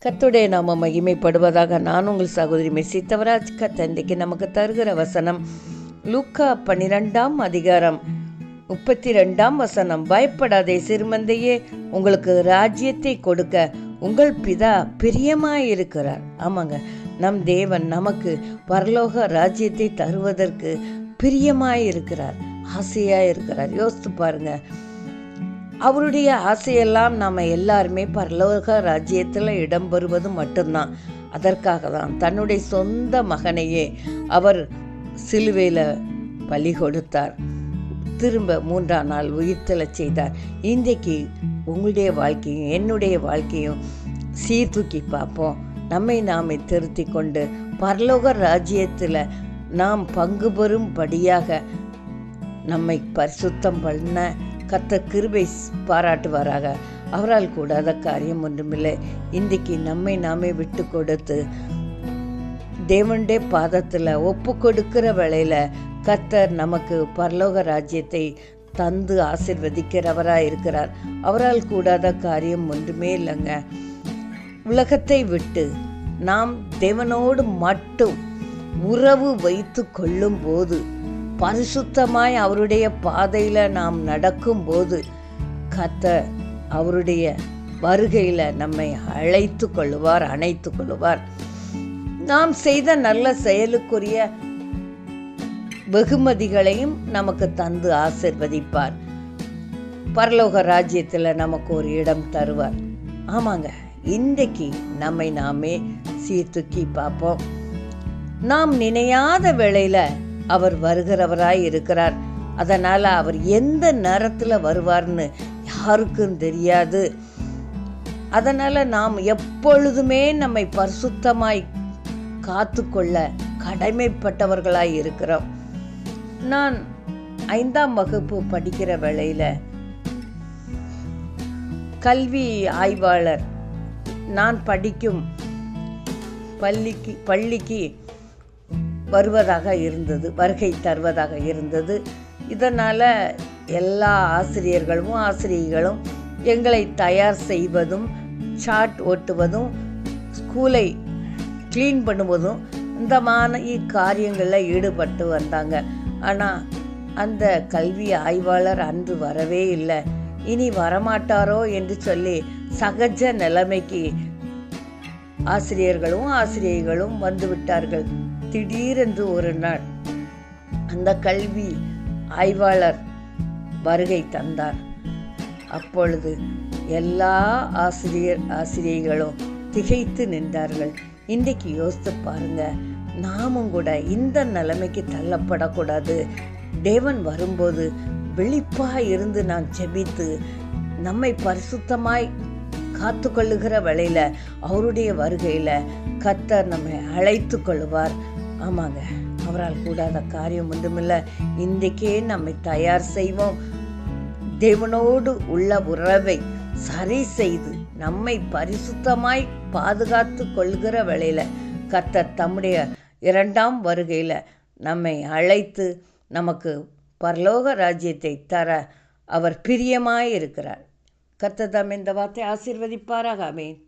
கர்த்தருடைய நாம மகிமைப்படுவதாக. நான் உங்கள் சகோதரி மெஸ்ஸி தவராஜ். கர்த்தர் நமக்கு தருகிற வசனம் லூக்கா 12:32. பயப்படாதே சிறுமந்தையே, உங்களுக்கு ராஜ்யத்தை கொடுக்க உங்கள் பிதா பிரியமாயிருக்கிறார். ஆமாங்க, நம் தேவன் நமக்கு பரலோக ராஜ்யத்தை தருவதற்கு பிரியமாயிருக்கிறார், ஆசையாயிருக்கிறார். யோசித்து பாருங்க, அவருடைய ஆசையெல்லாம் நாம் எல்லாருமே பரலோக ராஜ்யத்தில் இடம்பெறுவது மட்டும்தான். அதற்காக தான் தன்னுடைய சொந்த மகனையே அவர் சிலுவையில் பலி கொடுத்தார், திரும்ப 3ஆம் நாள் உயிர்த்தெழச் செய்தார். இன்றைக்கு உங்களுடைய வாழ்க்கையும் என்னுடைய வாழ்க்கையும் சீர்தூக்கி பார்ப்போம். நம்மை நாமே திருத்தி கொண்டு பரலோக ராஜ்யத்தில் நாம் பங்கு பெறும்படியாக நம்மை பரிசுத்தம் பண்ண கர்த்தர் கிருபை பாராட்டுவாராக. அவரால் கூடாத காரியம் ஒன்றுமில்லை. இன்றைக்கு நம்மை நாமே விட்டு கொடுத்து தேவனுடைய பாதத்தில் ஒப்பு கொடுக்கிற வேளையில் கர்த்தர் நமக்கு பரலோக ராஜ்யத்தை தந்து ஆசீர்வதிக்கிறவராக இருக்கிறார். அவரால் கூடாத காரியம் ஒன்றுமே இல்லைங்க. உலகத்தை விட்டு நாம் தேவனோடு மட்டும் உறவு வைத்து கொள்ளும் போது, பரிசுத்தமாய் அவருடைய பாதையில் நாம் நடக்கும்போது, கர்த்தர் அவருடைய வருகையில் நம்மை அழைத்து கொள்ளுவார், அணைத்து கொள்ளுவார். நாம் செய்த நல்ல செயலுக்குரிய வெகுமதிகளையும் நமக்கு தந்து ஆசீர்வதிப்பார். பரலோக ராஜ்யத்தில் நமக்கு ஒரு இடம் தருவார். ஆமாங்க, இன்றைக்கு நம்மை நாமே சீர்தூக்கி பார்ப்போம். நாம் நினையாத வேளையில் அவர் வருகிறவராய் இருக்கிறார். அதனால் அவர் எந்த நேரத்தில் வருவார்னு யாருக்கும் தெரியாது. அதனால் நாம் எப்பொழுதுமே நம்மை பரிசுத்தமாய் காத்து கொள்ள கடமைப்பட்டவர்களாய் இருக்கிறோம். நான் 5ஆம் வகுப்பு படிக்கிற வேளையில் கல்வி ஆய்வாளர் நான் படிக்கும் பள்ளிக்கு வருகை தருவதாக இருந்தது. இதனால் எல்லா ஆசிரியர்களும் எங்களை தயார் செய்வதும், சார்ட் ஓட்டுவதும், ஸ்கூலை க்ளீன் பண்ணுவதும், இந்த மாதிரி காரியங்களில் ஈடுபட்டு வந்தாங்க. ஆனால் அந்த கல்வி ஆய்வாளர் அன்று வரவே இல்லை. இனி வரமாட்டாரோ என்று சொல்லி சகஜ நிலைமைக்கு ஆசிரியர்களும் வந்துவிட்டார்கள். திடீரென்று ஒரு நாள் அந்த கல்வி ஆய்வாளர் வருகை தந்தார். அப்பொழுது எல்லா ஆசிரியர்களும் திகைத்து நின்றார்கள். இன்றைக்கு யோசித்து பாருங்க, நாமும் கூட இந்த நிலைமைக்கு தள்ளப்படக்கூடாது. தேவன் வரும்போது விழிப்பாக இருந்து நாம் ஜெபித்து நம்மை பரிசுத்தமாய் காத்து கொள்ளுகிற வேளையில் அவருடைய வருகையில் கர்த்தர் நம்மை அழைத்து கொள்ளுவார். ஆமாங்க, அவரால் கூடாத காரியம் ஒன்றுமில்லை. இன்றைக்கே நம்மை தயார் செய்வோம். தேவனோடு உள்ள உறவை சரி செய்து நம்மை பரிசுத்தமாய் பாதுகாத்து கொள்கிற வேளையில் கர்த்தர் தம்முடைய 2ஆம் வருகையில் நம்மை அழைத்து நமக்கு பரலோக ராஜ்யத்தை தர அவர் பிரியமாய் இருக்கிறார். கர்த்தர் தாம் இந்த வார்த்தை ஆசீர்வதிப்பாராக. ஆமென்.